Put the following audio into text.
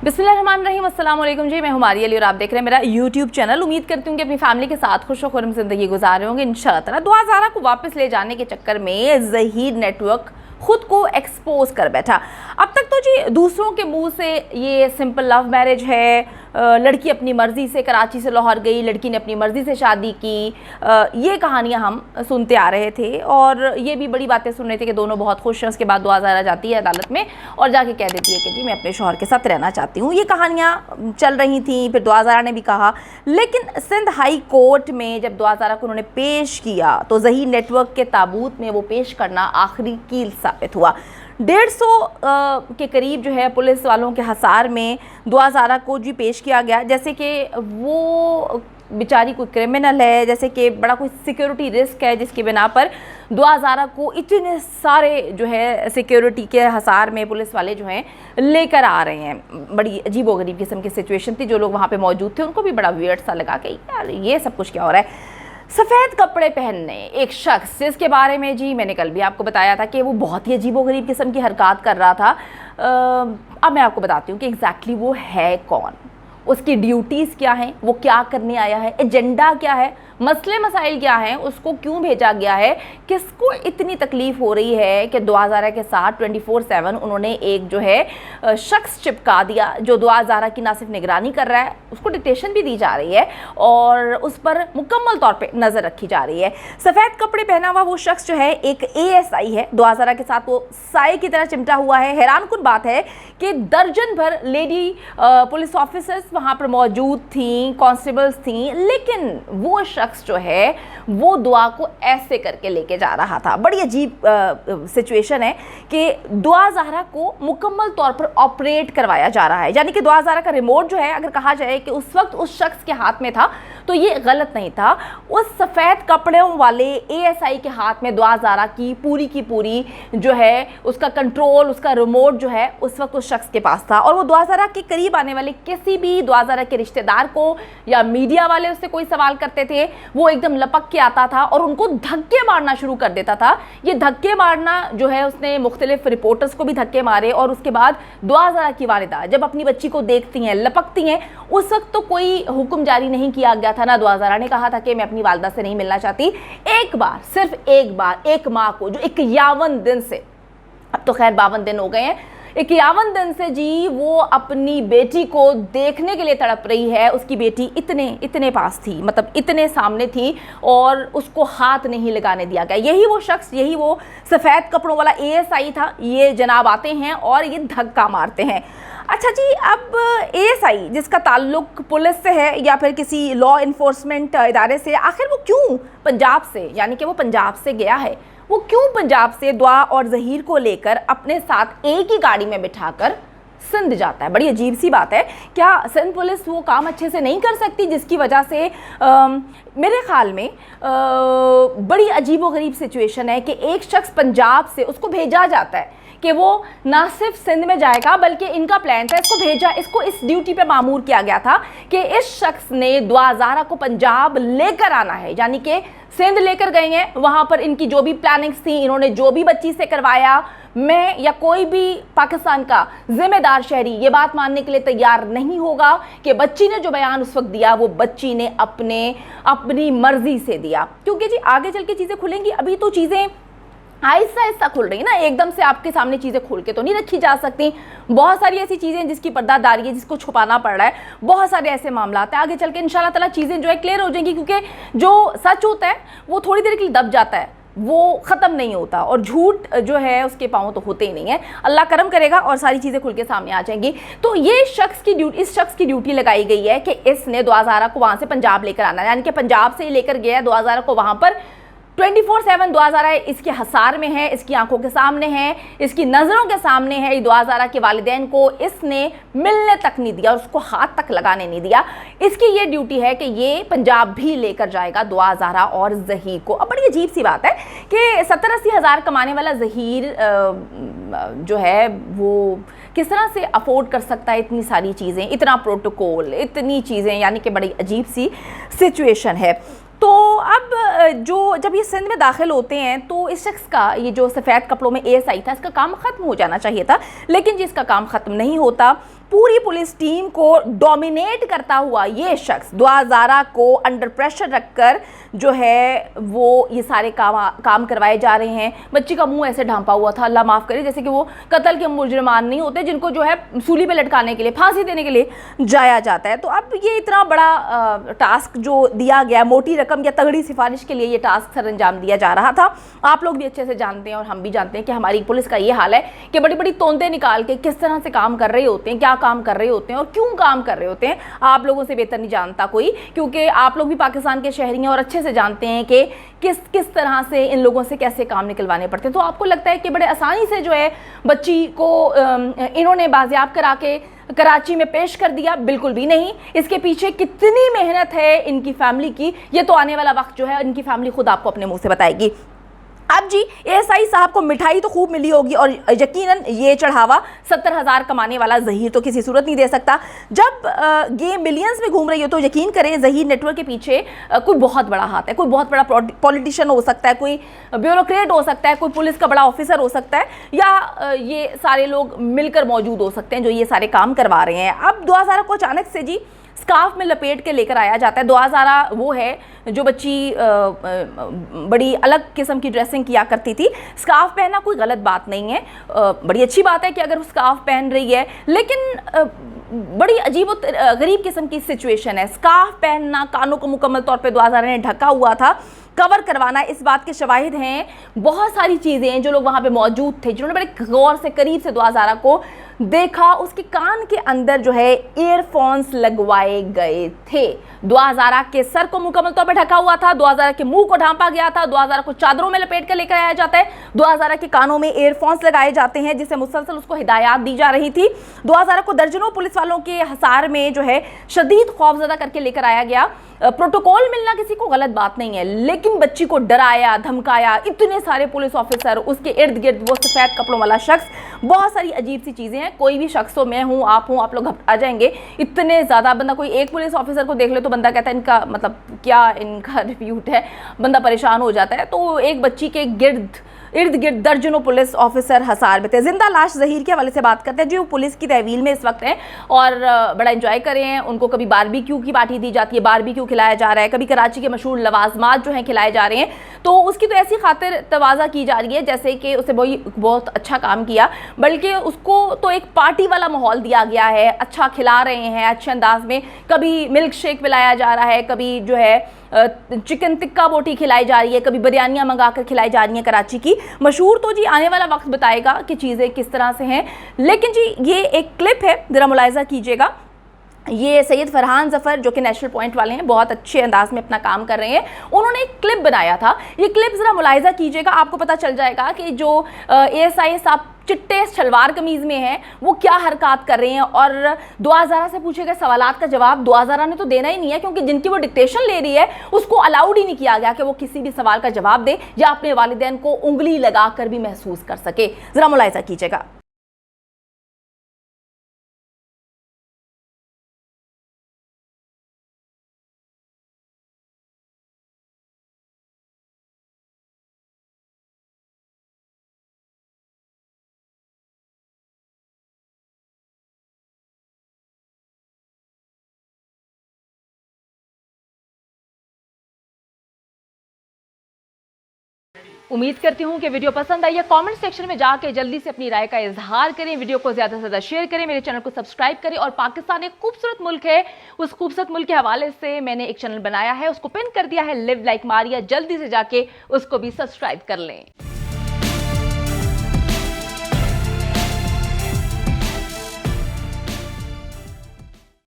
बिस्मिल्लाहिर्रहमानिर्रहीम, अस्सलाम वालेकुम जी। मैं हूं मारिया अली और आप देख रहे हैं मेरा यूट्यूब चैनल। उम्मीद करती हूँ कि अपनी फैमिली के साथ खुश और खुर्रम ज़िंदगी गुजार रहे होंगे इंशाअल्लाह ताला। दुआ ज़ारा को वापस ले जाने के चक्कर में ज़हीर नेटवर्क खुद को एक्सपोज कर बैठा। अब तक तो जी दूसरों के मुंह से ये सिंपल लव मैरिज है, लड़की अपनी मर्ज़ी से कराची से लाहौर गई, लड़की ने अपनी मर्ज़ी से शादी की, ये कहानियाँ हम सुनते आ रहे थे और ये भी बड़ी बातें सुन रहे थे कि दोनों बहुत खुश हैं। उसके बाद दुआ ज़ारा जाती है अदालत में और जाके कह देती है कि जी मैं अपने शौहर के साथ रहना चाहती हूँ। ये कहानियाँ चल रही थी, फिर दुआ ज़ारा ने भी कहा। लेकिन सिंध हाई कोर्ट में जब दुआ ज़ारा को उन्होंने पेश किया तो ज़हीर नेटवर्क के ताबूत में वो पेश करना आखिरी कील साबित हुआ। 150 के करीब जो है पुलिस वालों के हसार में दुआ ज़ारा को जी पेश किया गया, जैसे कि वो बेचारी कोई क्रिमिनल है, जैसे कि बड़ा कोई सिक्योरिटी रिस्क है जिसकी बिना पर दुआ ज़ारा को इतने सारे जो है सिक्योरिटी के हसार में पुलिस वाले जो हैं लेकर आ रहे हैं। बड़ी अजीबोगरीब किस्म की सिचुएशन थी। जो लोग वहाँ पे मौजूद थे उनको भी बड़ा वियर्ड सा लगा कि यार ये सब कुछ क्या हो रहा है। सफ़ेद कपड़े पहनने एक शख्स जिसके बारे में जी मैंने कल भी आपको बताया था कि वो बहुत ही अजीबोगरीब किस्म की हरकत कर रहा था। अब मैं आपको बताती हूँ कि एग्जैक्टली वो है कौन, उसकी ड्यूटीज़ क्या हैं, वो क्या करने आया है, एजेंडा क्या है, मसले मसाइल क्या हैं, उसको क्यों भेजा गया है, किसको इतनी तकलीफ़ हो रही है कि दुआ ज़ारा के साथ 24/7 उन्होंने एक जो है शख्स चिपका दिया जो दुआ ज़ारा की ना सिर्फ निगरानी कर रहा है, उसको डिटेशन भी दी जा रही है और उस पर मुकम्मल तौर पे नज़र रखी जा रही है। सफ़ेद कपड़े पहना हुआ वो शख्स जो है एक ASI है। दुआ ज़ारा के साथ वो साए की तरह चिमटा हुआ है। हैरानकुन बात है कि दर्जन भर लेडी पुलिस ऑफिसर्स वहाँ पर मौजूद थी, कांस्टेबल्स थी, लेकिन वो शख्स जो है वो दुआ को ऐसे करके लेके जा रहा था। बड़ी अजीब सिचुएशन है कि दुआ ज़ारा को मुकम्मल तौर पर ऑपरेट करवाया जा रहा है, यानी कि दुआ ज़ारा का रिमोट जो है अगर कहा जाए कि उस वक्त उस शख्स के हाथ में था तो ये गलत नहीं था। उस सफ़ेद कपड़ों वाले ASI के हाथ में दुआ ज़ारा की पूरी जो है उसका कंट्रोल, उसका रिमोट जो है उस वक्त उस शख्स के पास था और वो दुआ ज़ारा के करीब आने वाले किसी भी दुआ ज़ारा के रिश्तेदार को या मीडिया वाले उससे कोई सवाल करते थे वो एकदम लपक के आता था और उनको धक्के मारना शुरू कर देता था। ये धक्के मारना जो है उसने मुख्तलिफ रिपोर्टर्स को भी धक्के मारे और उसके बाद दुआ ज़ारा की वालिदा जब अपनी बच्ची को देखती हैं, लपकती हैं, उस वक्त तो कोई हुक्म जारी नहीं किया गया था ना। दुआ ज़ारा ने कहा था कि मैं अपनी वालिदा से नहीं मिलना चाहती। एक बार, सिर्फ एक बार, एक माँ को जो 51 दिन से, अब तो खैर 52 दिन हो गए हैं, 51 दिन से जी वो अपनी बेटी को देखने के लिए तड़प रही है। उसकी बेटी इतने पास थी, मतलब इतने सामने थी और उसको हाथ नहीं लगाने दिया गया। यही वो शख्स, यही वो सफ़ेद कपड़ों वाला ASI था। ये जनाब आते हैं और ये धक्का मारते हैं। अच्छा जी, अब ASI जिसका ताल्लुक पुलिस से है या फिर किसी लॉ इन्फोर्समेंट इदारे से, आखिर वो क्यों पंजाब से, यानी कि वो पंजाब से गया है, वो क्यों पंजाब से दुआ और ज़हीर को लेकर अपने साथ एक ही गाड़ी में बिठाकर सिंध जाता है? बड़ी अजीब सी बात है। क्या सिंध पुलिस वो काम अच्छे से नहीं कर सकती जिसकी वजह से मेरे ख्याल में बड़ी अजीबोगरीब सिचुएशन है कि एक शख्स पंजाब से उसको भेजा जाता है कि वो ना सिर्फ सिंध में जाएगा बल्कि इनका प्लान था, इसको इस ड्यूटी पे मामूर किया गया था कि इस शख्स ने दुआ ज़ारा को पंजाब लेकर आना है, यानी कि सिंध लेकर गए हैं। वहाँ पर इनकी जो भी प्लानिंग्स थी, इन्होंने जो भी बच्ची से करवाया, मैं या कोई भी पाकिस्तान का जिम्मेदार शहरी ये बात मानने के लिए तैयार नहीं होगा कि बच्ची ने जो बयान उस वक्त दिया वो बच्ची ने अपनी मर्जी से दिया। क्योंकि जी आगे चल के चीज़ें खुलेंगी, अभी तो चीज़ें आहिस्ता आहिस्ता खुल रही है ना, एकदम से आपके सामने चीज़ें खोल के तो नहीं रखी जा सकती। बहुत सारी ऐसी चीज़ें हैं जिसकी पर्दादारी है, जिसको छुपाना पड़ रहा है। बहुत सारे ऐसे मामला हैं, आगे चल के इंशाल्लाह ताला चीज़ें जो है क्लियर हो जाएंगी, क्योंकि जो सच होता है वो थोड़ी देर के लिए दब जाता है, वो ख़त्म नहीं होता, और झूठ जो है उसके पाँव तो होते ही नहीं है। अल्लाह करम करेगा और सारी चीज़ें खुल के सामने आ जाएंगी। तो ये इस शख्स की ड्यूटी लगाई गई है कि इसने दुआ ज़ारा को वहाँ से पंजाब लेकर आना है, यानी कि पंजाब से ही लेकर गया दुआ ज़ारा को वहाँ पर 24/7 दुआ ज़ारा इसके हसार में है, इसकी आंखों के सामने है, इसकी नज़रों के सामने है। दुआ ज़ारा के वालिदैन को इसने मिलने तक नहीं दिया, उसको हाथ तक लगाने नहीं दिया। इसकी ये ड्यूटी है कि ये पंजाब भी लेकर जाएगा दुआ ज़ारा और ज़हीर को। अब बड़ी अजीब सी बात है कि 70-80 हज़ार कमाने वाला ज़हीर जो है वो किस तरह से अफोर्ड कर सकता है इतनी सारी चीज़ें, इतना प्रोटोकॉल, इतनी चीज़ें, यानी कि बड़ी अजीब सी सिचुएशन है। तो अब जब ये सिंध में दाखिल होते हैं तो इस शख्स का, ये जो सफ़ेद कपड़ों में ASI था, इसका काम ख़त्म हो जाना चाहिए था, लेकिन जिसका काम ख़त्म नहीं होता पूरी पुलिस टीम को डोमिनेट करता हुआ ये शख्स दुआ ज़ारा को अंडर प्रेशर रखकर जो है वो ये सारे काम करवाए जा रहे हैं। बच्ची का मुंह ऐसे ढांपा हुआ था, अल्लाह माफ़ करे, जैसे कि वो कत्ल के मुजरिमान नहीं होते जिनको जो है सूली पे लटकाने के लिए, फांसी देने के लिए जाया जाता है। तो अब ये इतना बड़ा टास्क जो दिया गया, मोटी रकम या तगड़ी सिफारिश के लिए ये टास्क सर अंजाम दिया जा रहा था। आप लोग भी अच्छे से जानते हैं और हम भी जानते हैं कि हमारी पुलिस का ये हाल है कि बड़ी बड़ी तोंदे निकाल के किस तरह से काम कर रहे होते हैं, क्या काम कर रहे होते हैं और क्यों काम कर रहे होते हैं, आप लोगों से बेहतर नहीं जानता कोई, क्योंकि आप लोग भी पाकिस्तान के शहरी हैं और अच्छे से जानते हैं कि किस तरह से इन लोगों से कैसे काम निकलवाने पड़ते हैं। तो आपको लगता है कि बड़े आसानी से जो है बच्ची को इन्होंने बाजियाब करा के कराची में पेश कर दिया? बिल्कुल भी नहीं। इसके पीछे कितनी मेहनत है इनकी फैमिली की, ये तो आने वाला वक्त जो है इनकी फैमिली खुद आपको अपने मुंह से बताएगी। अब जी एएसआई साहब को मिठाई तो खूब मिली होगी और यकीनन ये चढ़ावा 70,000 कमाने वाला ज़हीर तो किसी सूरत नहीं दे सकता। जब गेम मिलियंस में घूम रही हो तो यकीन करें ज़हीर नेटवर्क के पीछे कोई बहुत बड़ा हाथ है, कोई बहुत बड़ा पॉलिटिशियन हो सकता है, कोई ब्यूरोक्रेट हो सकता है, कोई पुलिस का बड़ा ऑफिसर हो सकता है, या ये सारे लोग मिलकर मौजूद हो सकते हैं जो ये सारे काम करवा रहे हैं। अब दुआ ज़ारा को अचानक से जी स्कार्फ में लपेट के लेकर आया जाता है। दुआ ज़ारा वो है जो बच्ची बड़ी अलग किस्म की ड्रेसिंग किया करती थी। स्कार्फ पहनना कोई गलत बात नहीं है, बड़ी अच्छी बात है कि अगर वो स्कार्फ पहन रही है, लेकिन बड़ी अजीब गरीब किस्म की सिचुएशन है। स्कार्फ पहनना, कानों को मुकम्मल तौर पे दुआ ज़ारा ने ढका हुआ था, कवर करवाना, इस बात के शवाहिद हैं बहुत सारी चीज़ें हैं। जो लोग वहाँ पे मौजूद थे, जिन्होंने बड़े गौर से करीब से दुआ ज़ारा को देखा, उसके कान के अंदर जो है ईयरफोन्स लगवाए गए थे। दुआ ज़ारा के सर को मुकम्मल तौर पर ढका हुआ था, दुआ ज़ारा के मुंह को ढांपा गया था, दुआ ज़ारा को चादरों में लपेट कर लेकर आया जाता है, दुआ ज़ारा के कानों में ईयरफोन्स लगाए जाते हैं जिससे मुसलसल उसको हिदायत दी जा रही थी। दुआ ज़ारा को दर्जनों पुलिस वालों के हसार में जो है शदीद खौफजदा करके लेकर आया गया। प्रोटोकॉल मिलना किसी को गलत बात नहीं है, लेकिन बच्ची को डराया, धमकाया, इतने सारे पुलिस ऑफिसर, उसके इर्द गिर्द वो सफ़ेद कपड़ों वाला शख्स, बहुत सारी अजीब सी चीज़ें हैं। कोई भी शख्स हो, मैं हूँ, आप लोग घबरा जाएंगे। इतने ज़्यादा बंदा, कोई एक पुलिस ऑफिसर को देख ले तो बंदा कहता है इनका मतलब क्या इनका रिप्यूट है, बंदा परेशान हो जाता है। तो एक बच्ची के इर्द गिर्द दर्जनों पुलिस ऑफिसर हसार में थे। जिंदा लाश ज़हीर के हवाले से बात करते हैं जो पुलिस की तहवील में इस वक्त हैं और बड़ा एंजॉय कर रहे हैं। उनको कभी बारबेक्यू की पार्टी दी जाती है, बारबेक्यू खिलाया जा रहा है, कभी कराची के मशहूर लवाजमात जो हैं खिलाए जा रहे हैं। तो उसकी तो ऐसी खातिर तवाज़ा की जा रही है जैसे कि उसे बहुत अच्छा काम किया, बल्कि उसको तो एक पार्टी वाला माहौल दिया गया है, अच्छा खिला रहे हैं अच्छे अंदाज में। कभी मिल्क शेक पिलाया जा रहा है, कभी जो है चिकन टिक्का बोटी खिलाई जा रही है, कभी बिरयानियाँ मंगा कर खिलाई जा रही हैं कराची की। मशहूर तो जी आने वाला वक्त बताएगा कि चीज़ें किस तरह से हैं, लेकिन जी ये एक क्लिप है, ज़रा मुलाहिज़ा कीजिएगा। ये सैयद फरहान ज़फ़र जो कि नेशनल पॉइंट वाले हैं, बहुत अच्छे अंदाज में अपना काम कर रहे हैं, उन्होंने एक क्लिप बनाया था। ये क्लिप ज़रा मुलाहिज़ा कीजिएगा, आपको पता चल जाएगा कि जो एएसआई साहब चिट्टे शलवार कमीज़ में हैं वो क्या हरकत कर रहे हैं। और दुआ ज़ारा से पूछे गए सवालात का जवाब दुआ ज़ारा ने तो देना ही नहीं है, क्योंकि जिनकी वो डिक्टेशन ले रही है उसको अलाउड ही नहीं किया गया कि वो किसी भी सवाल का जवाब दे या अपने वालिदैन को उंगली लगा कर भी महसूस कर सके। ज़रा मुलाहिज़ा कीजिएगा। उम्मीद करती हूँ कि वीडियो पसंद आई है। कमेंट सेक्शन में जाके जल्दी से अपनी राय का इजहार करें, वीडियो को ज़्यादा से ज़्यादा शेयर करें, मेरे चैनल को सब्सक्राइब करें। और पाकिस्तान एक खूबसूरत मुल्क है, उस खूबसूरत मुल्क के हवाले से मैंने एक चैनल बनाया है, उसको पिन कर दिया है, लिव लाइक मारिया, जल्दी से जाके उसको भी सब्सक्राइब कर लें।